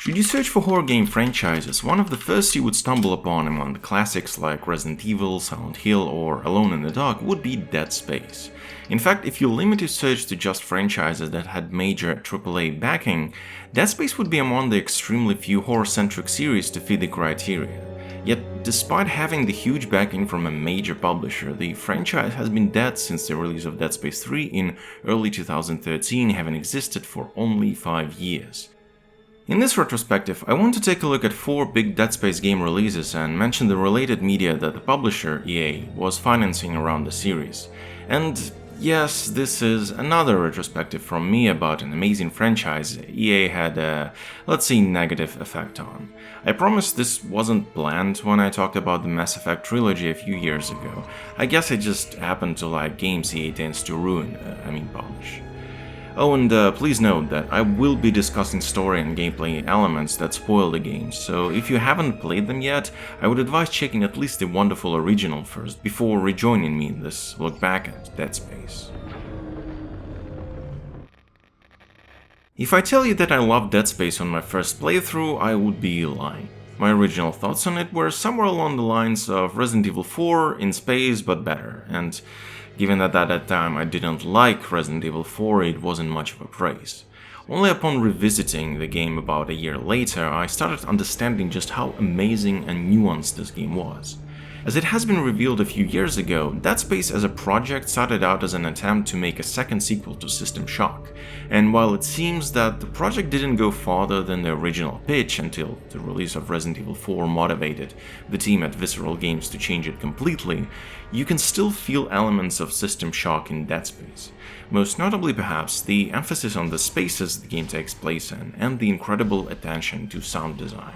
Should you search for horror game franchises, one of the first you would stumble upon among the classics like Resident Evil, Silent Hill, or Alone in the Dark would be Dead Space. In fact, if you limit your search to just franchises that had major AAA backing, Dead Space would be among the extremely few horror-centric series to fit the criteria. Yet, despite having the huge backing from a major publisher, the franchise has been dead since the release of Dead Space 3 in early 2013, having existed for only 5 years. In this retrospective, I want to take a look at 4 big Dead Space game releases and mention the related media that the publisher, EA, was financing around the series. And yes, this is another retrospective from me about an amazing franchise EA had a, let's say, negative effect on. I promise this wasn't planned when I talked about the Mass Effect trilogy a few years ago. I guess I just happened to like games EA tends to publish. Oh, and please note that I will be discussing story and gameplay elements that spoil the games, so if you haven't played them yet, I would advise checking at least the wonderful original first before rejoining me in this look back at Dead Space. If I tell you that I loved Dead Space on my first playthrough, I would be lying. My original thoughts on it were somewhere along the lines of Resident Evil 4 in space but better, and given that at that time I didn't like Resident Evil 4, it wasn't much of a praise. Only upon revisiting the game about a year later, I started understanding just how amazing and nuanced this game was. As it has been revealed a few years ago, Dead Space as a project started out as an attempt to make a second sequel to System Shock, and while it seems that the project didn't go farther than the original pitch until the release of Resident Evil 4 motivated the team at Visceral Games to change it completely, you can still feel elements of System Shock in Dead Space. Most notably perhaps the emphasis on the spaces the game takes place in and the incredible attention to sound design.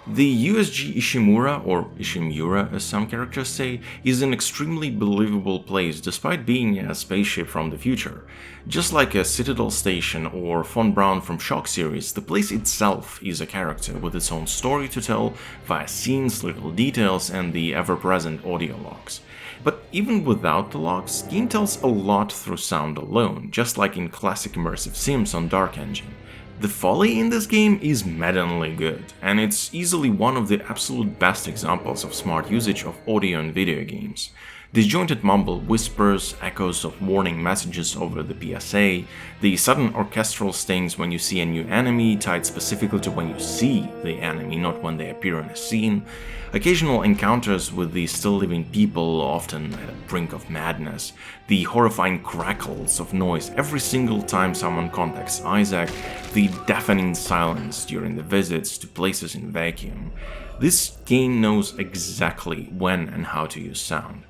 The USG Ishimura, or Ishimura as some characters say, is an extremely believable place despite being a spaceship from the future. Just like a Citadel Station or Von Braun from Shock series, the place itself is a character with its own story to tell via scenes, little details, and the ever-present audio logs. But even without the logs, the game tells a lot through sound alone, just like in classic immersive sims on Dark Engine. The Foley in this game is maddeningly good, and it's easily one of the absolute best examples of smart usage of audio in video games. Disjointed mumble whispers, echoes of warning messages over the PSA, the sudden orchestral stings when you see a new enemy tied specifically to when you see the enemy, not when they appear in a scene, occasional encounters with the still living people, often at the brink of madness, the horrifying crackles of noise every single time someone contacts Isaac, the deafening silence during the visits to places in vacuum. This game knows exactly when and how to use sound.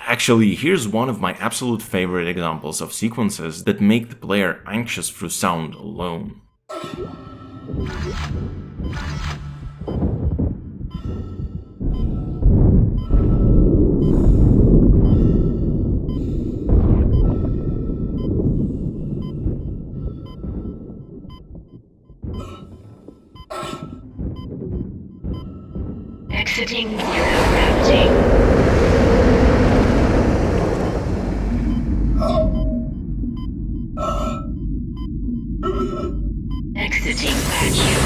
Actually, here's one of my absolute favorite examples of sequences that make the player anxious through sound alone. Exiting routing. Exiting vacuum.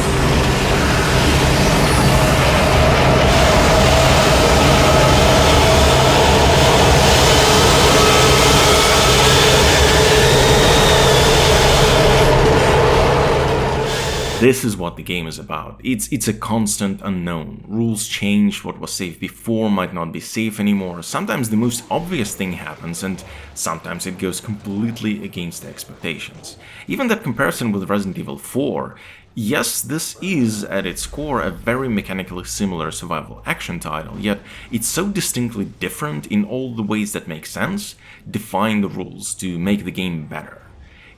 This is what the game is about. It's a constant unknown. Rules change, what was safe before might not be safe anymore. Sometimes the most obvious thing happens, and sometimes it goes completely against the expectations. Even that comparison with Resident Evil 4, yes, this is at its core a very mechanically similar survival action title, yet it's so distinctly different in all the ways that make sense, defying the rules to make the game better.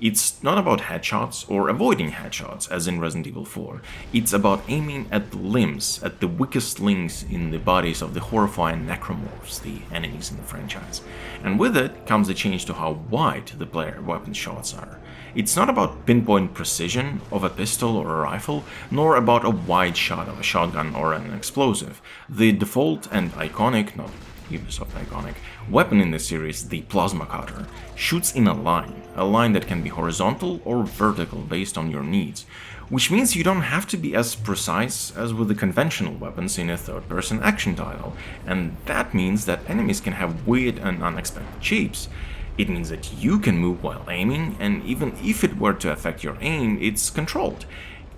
It's not about headshots or avoiding headshots, as in Resident Evil 4. It's about aiming at the limbs, at the weakest links in the bodies of the horrifying necromorphs, the enemies in the franchise. And with it comes the change to how wide the player weapon shots are. It's not about pinpoint precision of a pistol or a rifle, nor about a wide shot of a shotgun or an explosive. The default and iconic, not Ubisoft iconic, weapon in the series, the plasma cutter, shoots in a line that can be horizontal or vertical based on your needs, which means you don't have to be as precise as with the conventional weapons in a third-person action title, and that means that enemies can have weird and unexpected shapes. It means that you can move while aiming, and even if it were to affect your aim, it's controlled,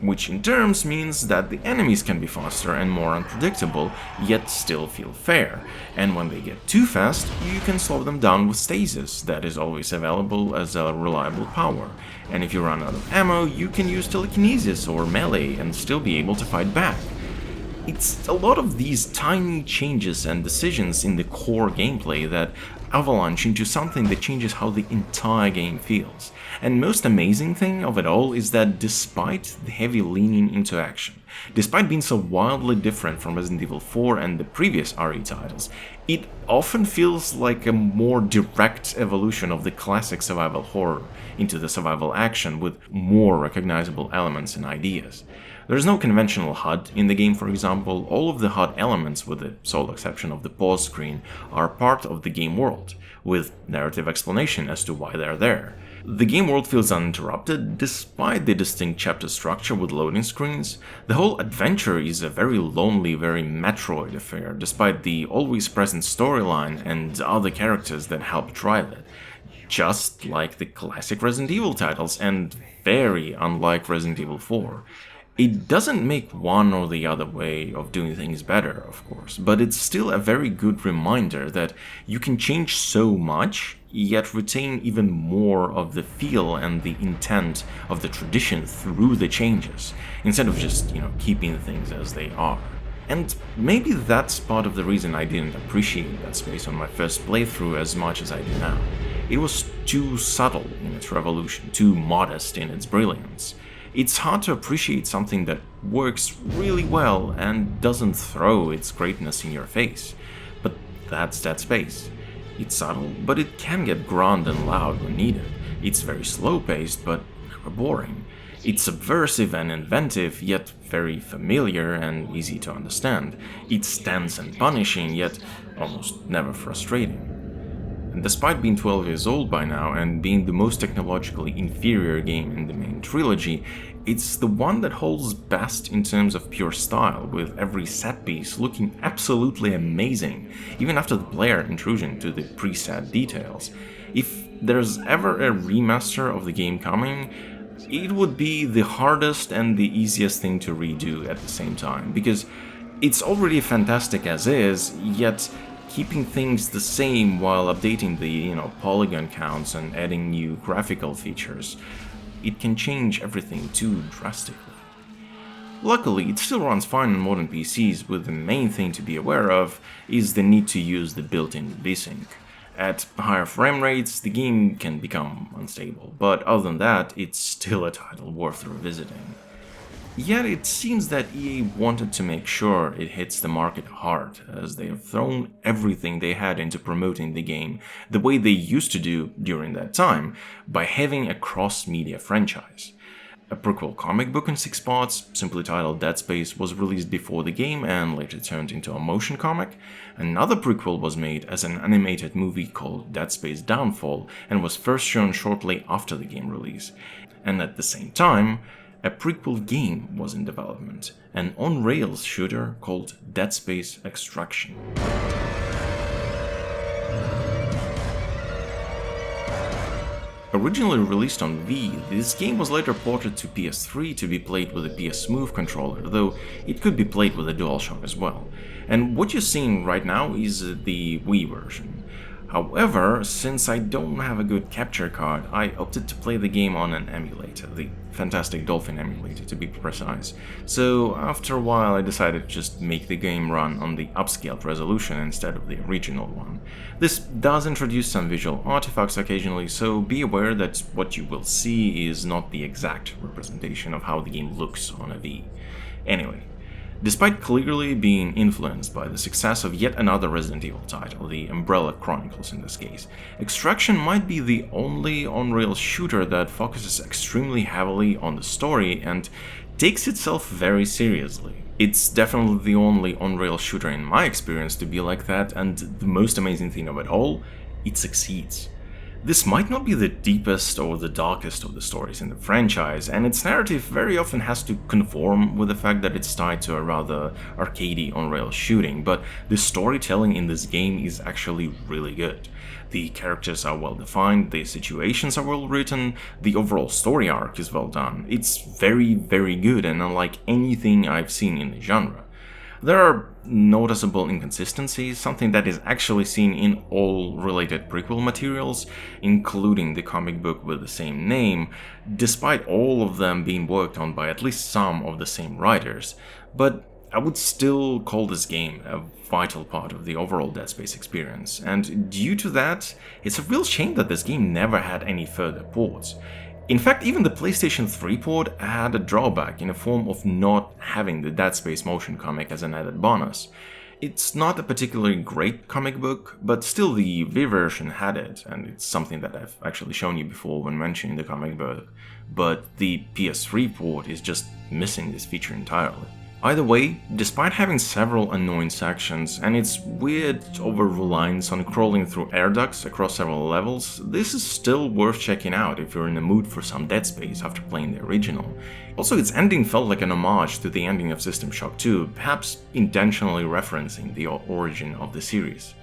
which in terms means that the enemies can be faster and more unpredictable, yet still feel fair, and when they get too fast, you can slow them down with stasis, that is always available as a reliable power, and if you run out of ammo, you can use telekinesis or melee and still be able to fight back. It's a lot of these tiny changes and decisions in the core gameplay that avalanche into something that changes how the entire game feels. And most amazing thing of it all is that despite the heavy leaning into action, despite being so wildly different from Resident Evil 4 and the previous RE titles, it often feels like a more direct evolution of the classic survival horror into the survival action with more recognizable elements and ideas. There's no conventional HUD in the game, for example. All of the HUD elements, with the sole exception of the pause screen, are part of the game world, with narrative explanation as to why they're there. The game world feels uninterrupted, despite the distinct chapter structure with loading screens. The whole adventure is a very lonely, very Metroid affair, despite the always present storyline and other characters that help drive it. Just like the classic Resident Evil titles, and very unlike Resident Evil 4. It doesn't make one or the other way of doing things better, of course, but it's still a very good reminder that you can change so much, yet retain even more of the feel and the intent of the tradition through the changes, instead of just, keeping things as they are. And maybe that's part of the reason I didn't appreciate Dead Space on my first playthrough as much as I do now. It was too subtle in its revolution, too modest in its brilliance. It's hard to appreciate something that works really well and doesn't throw its greatness in your face. But that's Dead Space. It's subtle, but it can get grand and loud when needed. It's very slow-paced, but never boring. It's subversive and inventive, yet very familiar and easy to understand. It's tense and punishing, yet almost never frustrating. And despite being 12 years old by now and being the most technologically inferior game in the main trilogy, it's the one that holds best in terms of pure style, with every set piece looking absolutely amazing, even after the player intrusion to the preset details. If there's ever a remaster of the game coming, it would be the hardest and the easiest thing to redo at the same time, because it's already fantastic as is, yet keeping things the same while updating the, polygon counts and adding new graphical features, it can change everything too drastically. Luckily, it still runs fine on modern PCs, with the main thing to be aware of is the need to use the built-in VSync. At higher frame rates, the game can become unstable, but other than that, it's still a title worth revisiting. Yet it seems that EA wanted to make sure it hits the market hard, as they have thrown everything they had into promoting the game the way they used to do during that time, by having a cross-media franchise. A prequel comic book in 6 parts, simply titled Dead Space, was released before the game and later turned into a motion comic. Another prequel was made as an animated movie called Dead Space Downfall and was first shown shortly after the game release. And at the same time, a prequel game was in development, an on-rails shooter called Dead Space Extraction. Originally released on Wii, this game was later ported to PS3 to be played with a PS Move controller, though it could be played with a DualShock as well. And what you're seeing right now is the Wii version. However, since I don't have a good capture card, I opted to play the game on an emulator, the Fantastic Dolphin emulator to be precise. So after a while I decided to just make the game run on the upscaled resolution instead of the original one. This does introduce some visual artifacts occasionally, so be aware that what you will see is not the exact representation of how the game looks on a Wii. Anyway, despite clearly being influenced by the success of yet another Resident Evil title, the Umbrella Chronicles in this case, Extraction might be the only on-rails shooter that focuses extremely heavily on the story and takes itself very seriously. It's definitely the only on-rail shooter in my experience to be like that, and the most amazing thing of it all, it succeeds. This might not be the deepest or the darkest of the stories in the franchise, and its narrative very often has to conform with the fact that it's tied to a rather arcadey on-rail shooting, but the storytelling in this game is actually really good. The characters are well defined, the situations are well written, the overall story arc is well done. It's very, very good and unlike anything I've seen in the genre. There are noticeable inconsistencies, something that is actually seen in all related prequel materials, including the comic book with the same name, despite all of them being worked on by at least some of the same writers. But I would still call this game a vital part of the overall Dead Space experience, and due to that, it's a real shame that this game never had any further ports. In fact, even the PlayStation 3 port had a drawback in the form of not having the Dead Space motion comic as an added bonus. It's not a particularly great comic book, but still the Wii version had it, and it's something that I've actually shown you before when mentioning the comic book, but the PS3 port is just missing this feature entirely. Either way, despite having several annoying sections and its weird over-reliance on crawling through air ducts across several levels, this is still worth checking out if you're in the mood for some Dead Space after playing the original. Also, its ending felt like an homage to the ending of System Shock 2, perhaps intentionally referencing the origin of the series.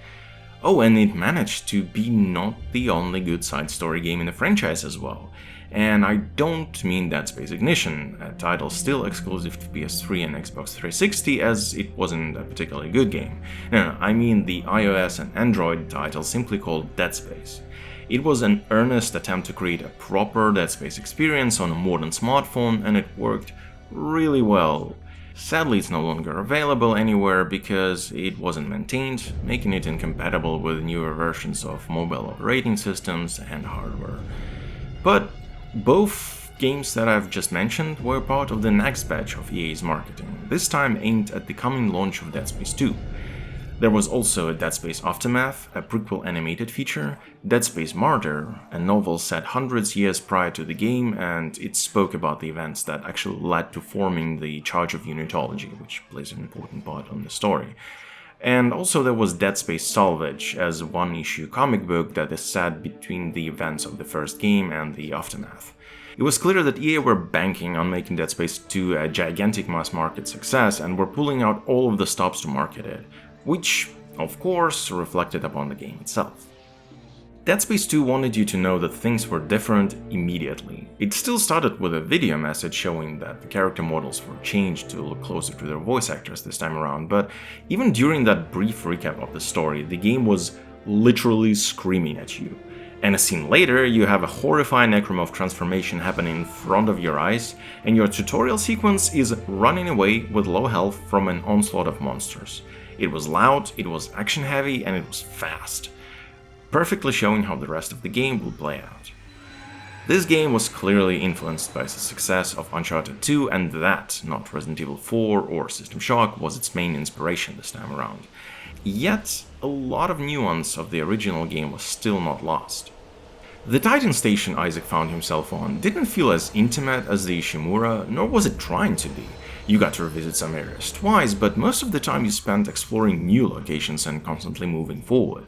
Oh, and it managed to be not the only good side story game in the franchise as well. And I don't mean Dead Space Ignition, a title still exclusive to PS3 and Xbox 360 as it wasn't a particularly good game. No, I mean the iOS and Android title simply called Dead Space. It was an earnest attempt to create a proper Dead Space experience on a modern smartphone, and it worked really well. Sadly, it's no longer available anywhere because it wasn't maintained, making it incompatible with newer versions of mobile operating systems and hardware. But both games that I've just mentioned were part of the next batch of EA's marketing, this time aimed at the coming launch of Dead Space 2. There was also a Dead Space Aftermath, a prequel animated feature, Dead Space Martyr, a novel set hundreds years prior to the game, and it spoke about the events that actually led to forming the Charge of Unitology, which plays an important part on the story. And also there was Dead Space Salvage, as a one-issue comic book that is set between the events of the first game and the Aftermath. It was clear that EA were banking on making Dead Space 2 a gigantic mass-market success and were pulling out all of the stops to market it, which, of course, reflected upon the game itself. Dead Space 2 wanted you to know that things were different immediately. It still started with a video message showing that the character models were changed to look closer to their voice actors this time around, but even during that brief recap of the story, the game was literally screaming at you. And a scene later, you have a horrifying necromorph transformation happening in front of your eyes, and your tutorial sequence is running away with low health from an onslaught of monsters. It was loud, it was action-heavy, and it was fast, perfectly showing how the rest of the game will play out. This game was clearly influenced by the success of Uncharted 2, and that, not Resident Evil 4 or System Shock, was its main inspiration this time around. Yet, a lot of nuance of the original game was still not lost. The Titan station Isaac found himself on didn't feel as intimate as the Ishimura, nor was it trying to be. You got to revisit some areas twice, but most of the time you spent exploring new locations and constantly moving forward.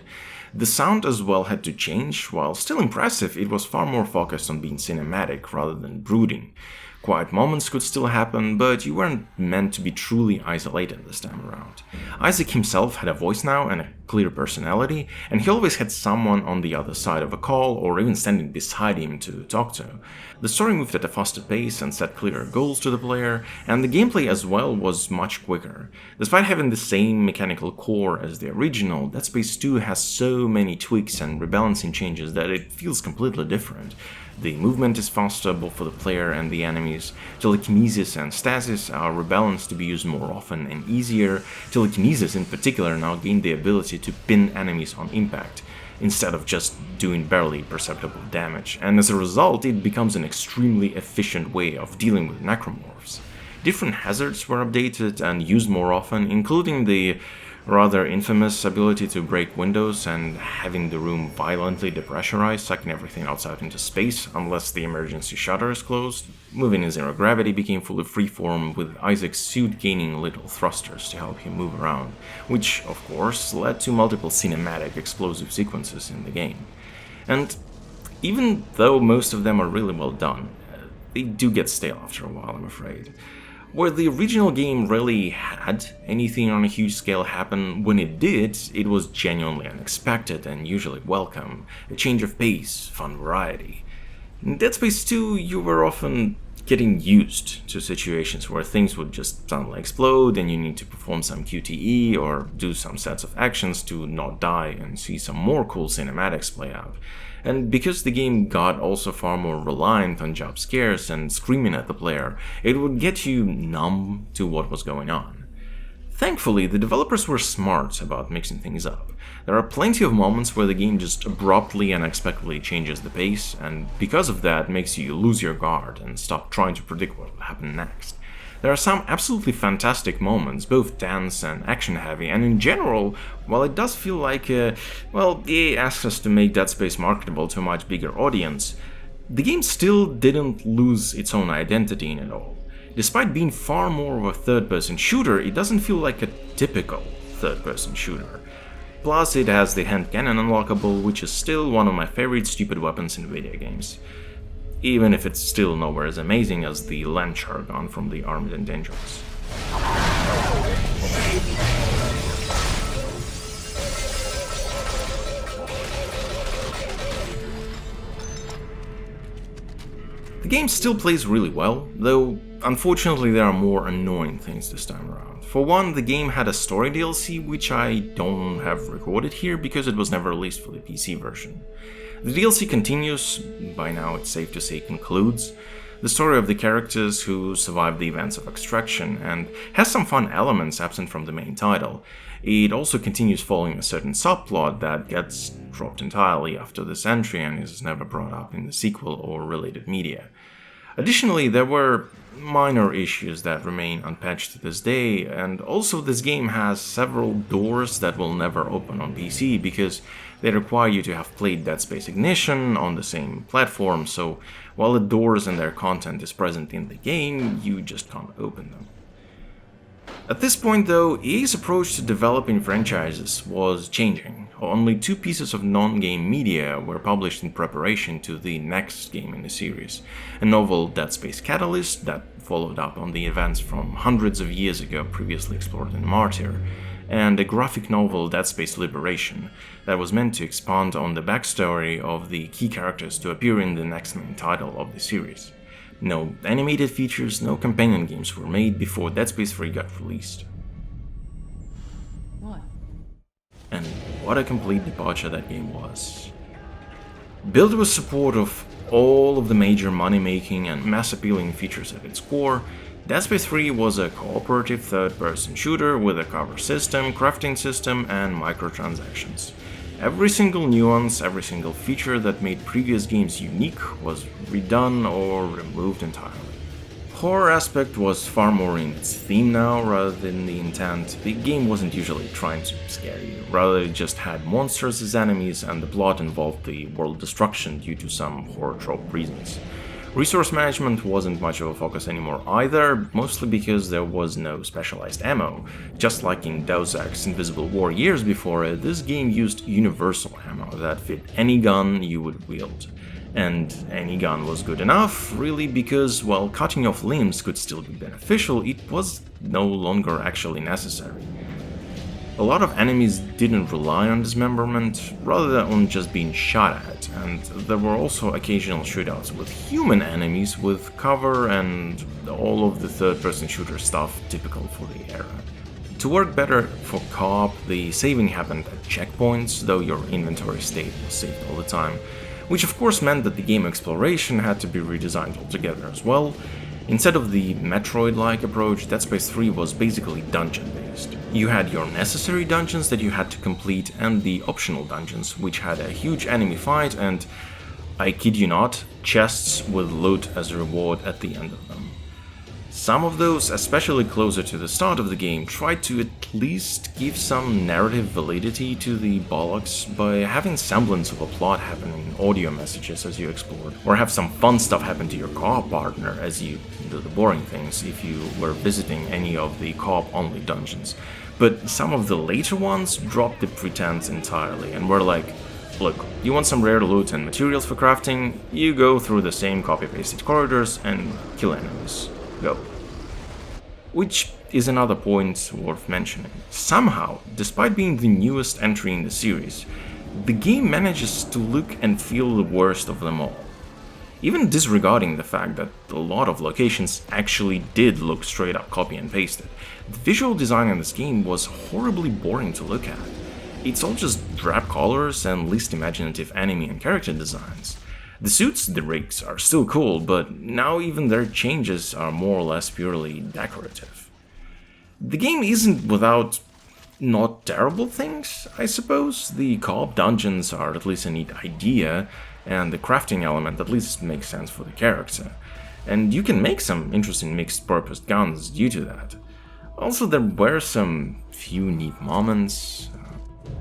The sound as well had to change. While still impressive, it was far more focused on being cinematic rather than brooding. Quiet moments could still happen, but you weren't meant to be truly isolated this time around. Isaac himself had a voice now and a clear personality, and he always had someone on the other side of a call or even standing beside him to talk to. The story moved at a faster pace and set clearer goals to the player, and the gameplay as well was much quicker. Despite having the same mechanical core as the original, Dead Space 2 has so many tweaks and rebalancing changes that it feels completely different. The movement is faster both for the player and the enemies. Telekinesis and stasis are rebalanced to be used more often and easier. Telekinesis in particular now gained the ability to pin enemies on impact, instead of just doing barely perceptible damage, and as a result it becomes an extremely efficient way of dealing with necromorphs. Different hazards were updated and used more often, including the rather infamous ability to break windows and having the room violently depressurized, sucking everything outside into space unless the emergency shutter is closed. Moving in zero gravity became fully freeform, with Isaac's suit gaining little thrusters to help him move around, which of course led to multiple cinematic explosive sequences in the game. And even though most of them are really well done, they do get stale after a while, I'm afraid. Where the original game really had anything on a huge scale happen, when it did, it was genuinely unexpected and usually welcome. A change of pace, fun variety. In Dead Space 2, you were often getting used to situations where things would just suddenly explode and you need to perform some QTE or do some sets of actions to not die and see some more cool cinematics play out. And because the game got also far more reliant on jump scares and screaming at the player, it would get you numb to what was going on. Thankfully, the developers were smart about mixing things up. There are plenty of moments where the game just abruptly and unexpectedly changes the pace, and because of that makes you lose your guard and stop trying to predict what will happen next. There are some absolutely fantastic moments, both tense and action-heavy, and in general, while it does feel like, EA asked us to make Dead Space marketable to a much bigger audience, the game still didn't lose its own identity in it all. Despite being far more of a third-person shooter, it doesn't feel like a typical third-person shooter. Plus, it has the hand cannon unlockable, which is still one of my favorite stupid weapons in video games. Even if it's still nowhere as amazing as the Lanchar gun from the Armed and Dangerous. The game still plays really well, though unfortunately there are more annoying things this time around. For one, the game had a story DLC, which I don't have recorded here because it was never released for the PC version. The DLC continues, by now it's safe to say concludes, the story of the characters who survived the events of Extraction and has some fun elements absent from the main title. It also continues following a certain subplot that gets dropped entirely after this entry and is never brought up in the sequel or related media. Additionally, there were minor issues that remain unpatched to this day, and also this game has several doors that will never open on PC because they require you to have played Dead Space Ignition on the same platform, so while the doors and their content is present in the game, you just can't open them. At this point though, EA's approach to developing franchises was changing. Only 2 pieces of non-game media were published in preparation to the next game in the series. A novel, Dead Space Catalyst, that followed up on the events from hundreds of years ago previously explored in Martyr, and a graphic novel, Dead Space Liberation, that was meant to expand on the backstory of the key characters to appear in the next main title of the series. No animated features, no companion games were made before Dead Space 3 got released. What? And what a complete departure that game was. Built with support of all of the major money-making and mass-appealing features at its core, Dead Space 3 was a cooperative third-person shooter with a cover system, crafting system, and microtransactions. Every single nuance, every single feature that made previous games unique was redone or removed entirely. Horror aspect was far more in its theme now rather than the intent. The game wasn't usually trying to scare you, rather it just had monsters as enemies and the plot involved the world destruction due to some horror trope reasons. Resource management wasn't much of a focus anymore either, mostly because there was no specialized ammo. Just like in Deus Ex Invisible War years before it, this game used universal ammo that fit any gun you would wield. And any gun was good enough, really, because while cutting off limbs could still be beneficial, it was no longer actually necessary. A lot of enemies didn't rely on dismemberment, rather than on just being shot at, and there were also occasional shootouts with human enemies with cover and all of the third-person shooter stuff typical for the era. To work better for co-op, the saving happened at checkpoints, though your inventory state was saved all the time, which of course meant that the game exploration had to be redesigned altogether as well. Instead of the Metroid-like approach, Dead Space 3 was basically dungeon-based. You had your necessary dungeons that you had to complete and the optional dungeons, which had a huge enemy fight and, I kid you not, chests with loot as a reward at the end of them. Some of those, especially closer to the start of the game, tried to at least give some narrative validity to the bollocks by having semblance of a plot happen in audio messages as you explored, or have some fun stuff happen to your co-op partner as you do the boring things if you were visiting any of the co-op-only dungeons. But some of the later ones dropped the pretense entirely and were like, look, you want some rare loot and materials for crafting, you go through the same copy-pasted corridors and kill enemies. Go. Which is another point worth mentioning. Somehow, despite being the newest entry in the series, the game manages to look and feel the worst of them all. Even disregarding the fact that a lot of locations actually did look straight up copy and pasted, the visual design in this game was horribly boring to look at. It's all just drab colors and least imaginative enemy and character designs. The suits, the rigs, are still cool, but now even their changes are more or less purely decorative. The game isn't without not terrible things, I suppose. The co-op dungeons are at least a neat idea, and the crafting element at least makes sense for the character. And you can make some interesting mixed-purpose guns due to that. Also, there were some few neat moments.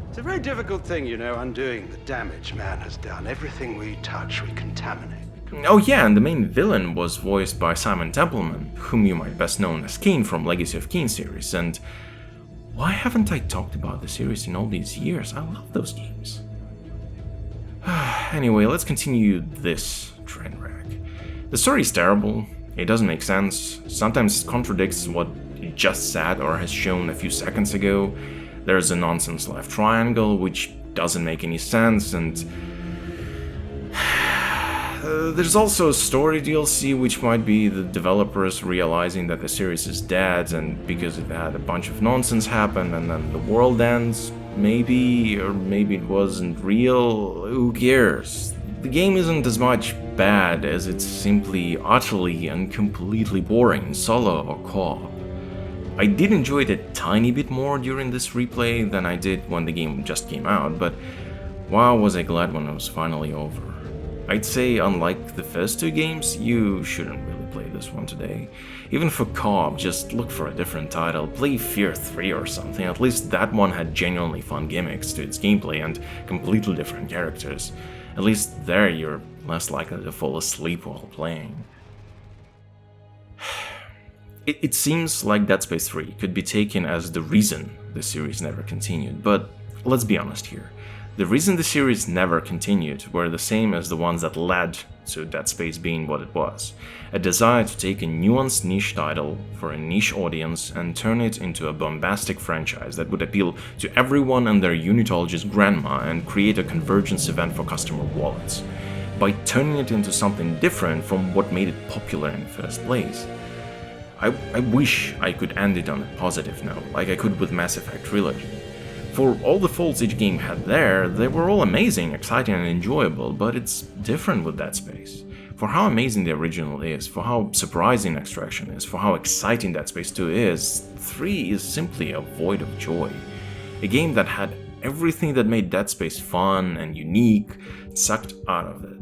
It's a very difficult thing, undoing the damage man has done. Everything we touch, we contaminate. Oh yeah, and the main villain was voiced by Simon Templeman, whom you might best know as Kane from Legacy of Kain series, and why haven't I talked about the series in all these years? I love those games. Anyway, let's continue this train wreck. The story is terrible, it doesn't make sense, sometimes it contradicts what it just said or has shown a few seconds ago. There's a nonsense left triangle, which doesn't make any sense, and there's also a story DLC, which might be the developers realizing that the series is dead, and because it had a bunch of nonsense happen, and then the world ends, maybe, or maybe it wasn't real, who cares? The game isn't as much bad as it's simply utterly and completely boring, solo or co-op. I did enjoy it a tiny bit more during this replay than I did when the game just came out, but wow, was I glad when it was finally over. I'd say, unlike the first two games, you shouldn't really play this one today. Even for co-op, just look for a different title, play Fear 3 or something, at least that one had genuinely fun gimmicks to its gameplay and completely different characters. At least there you're less likely to fall asleep while playing. It seems like Dead Space 3 could be taken as the reason the series never continued, but let's be honest here. The reason the series never continued were the same as the ones that led to Dead Space being what it was. A desire to take a nuanced niche title for a niche audience and turn it into a bombastic franchise that would appeal to everyone and their unitologist grandma and create a convergence event for customer wallets, by turning it into something different from what made it popular in the first place. I wish I could end it on a positive note, like I could with Mass Effect Trilogy. For all the faults each game had there, they were all amazing, exciting and enjoyable, but it's different with Dead Space. For how amazing the original is, for how surprising Extraction is, for how exciting Dead Space 2 is, 3 is simply a void of joy. A game that had everything that made Dead Space fun and unique sucked out of it.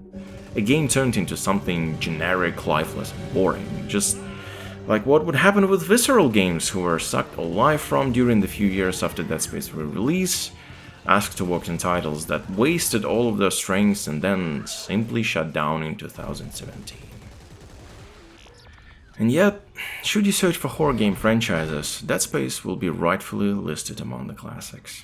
A game turned into something generic, lifeless and boring, just like what would happen with Visceral games, who were sucked alive from during the few years after Dead Space re-release, asked to work in titles that wasted all of their strengths and then simply shut down in 2017. And yet, should you search for horror game franchises, Dead Space will be rightfully listed among the classics.